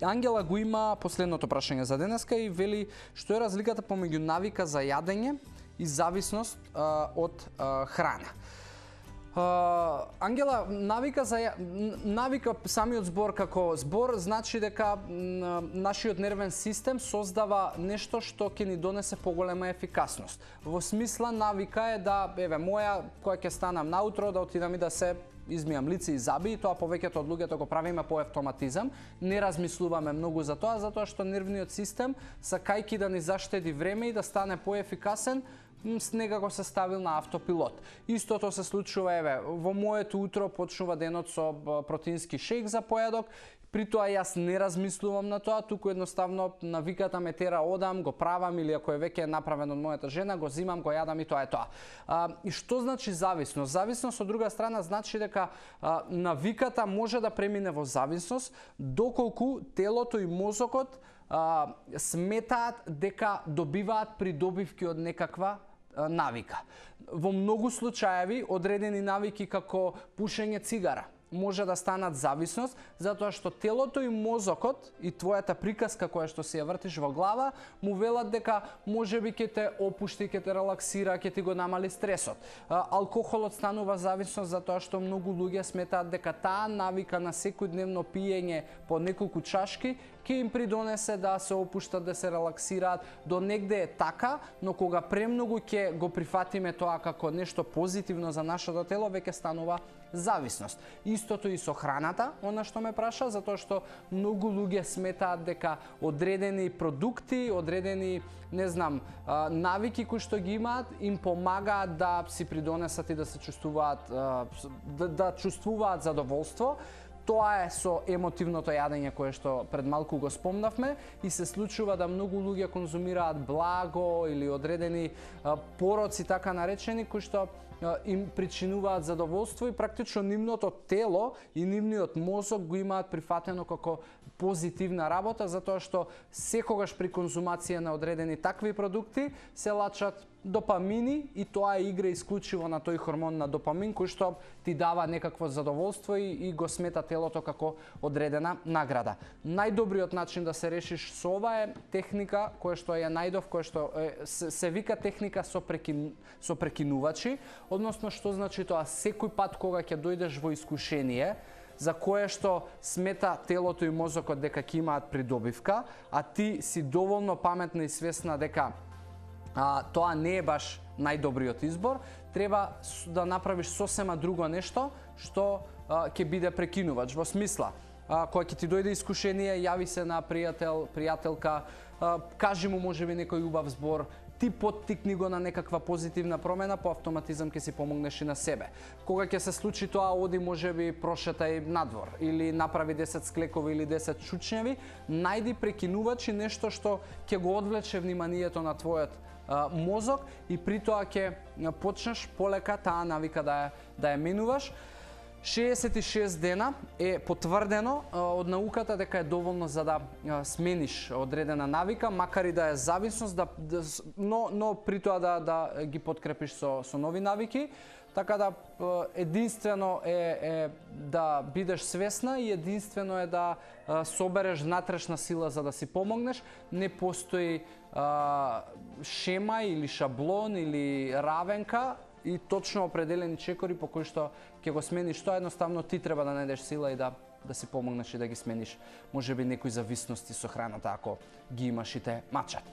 Ангела го има последното прашање за денеска и вели што е разликата помеѓу навика за јадење и зависност од храна. Ангела, навика самиот збор како збор значи дека нашиот нервен систем создава нешто што ќе ни донесе поголема ефикасност. Во смисла навика е да, моја, која ќе станам наутро, да отидам и да се измијам лице и заби, и тоа повеќето од луѓето го правиме по автоматизам. Не размислуваме многу за тоа, затоа што нервниот систем, сакајќи да ни заштеди време и да стане поефикасен, некако се ставил на автопилот. Истото се случува, во моето утро почнува денот со протеински шејк за појадок, при тоа јас не размислувам на тоа, туку едноставно навиката ме тера одам, го правам, или ако е веќе направено од мојата жена, го зимам, го јадам и тоа е тоа. И што значи зависност? Зависност од друга страна значи дека навиката може да премине во зависност доколку телото и мозокот сметаат дека добиваат придобивки од некаква навика. Во многу случаеви одредени навики како пушење цигара може да станат зависност, затоа што телото и мозокот и твојата приказка која што си ја вртиш во глава му велат дека можеби ќе те опушти, ќе те релаксира, ќе ти го намали стресот. Алкохолот станува зависност затоа што многу луѓе сметаат дека таа навика на секојдневно пиење по неколку чашки ќе им придонесе да се опуштат, да се релаксираат. До негде е така, но кога премногу ќе го прифатиме тоа како нешто позитивно за нашето тело, веќе станува зависност. Истото и со храната, она што ме праша, затоа што многу луѓе сметаат дека одредени продукти, одредени, навики кои што ги имаат, им помагаат да си придонесат и да се чувствуваат, да чувствуваат задоволство. Тоа е со емотивното јадење кое што пред малку го спомнавме, и се случува да многу луѓе конзумираат благо или одредени пороци така наречени кои што им причинуваат задоволство и практично нивното тело и нивниот мозок го имаат прифатено како позитивна работа, затоа што секогаш при конзумација на одредени такви продукти се лачат допамини, и тоа игра исклучиво на тој хормон на допамин кој што ти дава некакво задоволство и го смета телото како одредена награда. Најдобриот начин да се решиш со ова е техника која што ја најдов, која што се вика техника со прекинувачи, односно што значи тоа? Секој пат кога ќе дојдеш во искушение за кое што смета телото и мозокот дека ќе имаат придобивка, а ти си доволно паметна и свесна дека тоа не е баш најдобриот избор, треба да направиш сосема друго нешто што ќе биде прекинувач. Во смисла, кога ќе ти дојде искушение, јави се на пријател, пријателка, кажи му можеби некој убав збор, ти поттикни го на некаква позитивна промена, по автоматизам ќе си помогнеш и на себе. Кога ќе се случи тоа, оди можеби прошетај надвор или направи 10 склекови или 10 чучњеви, најди прекинувач и нешто што ќе го одвлече вниманието на твојот мозок, и при тоа ќе почнеш полека таа навика да ја менуваш. 66 дена е потврдено од науката дека е доволно за да смениш одредена навика, макар и да е зависност, но при тоа да ги подкрепиш со нови навики. Така да единствено е да бидеш свесна и единствено е да собереш внатрешна сила за да си помогнеш. Не постои шема или шаблон или равенка и точно определени чекори по кои што ќе го смениш тоа. Едноставно ти треба да најдеш сила и да си помогнеш и да ги смениш можеби некои зависности со храната ако ги имаш и те мачат.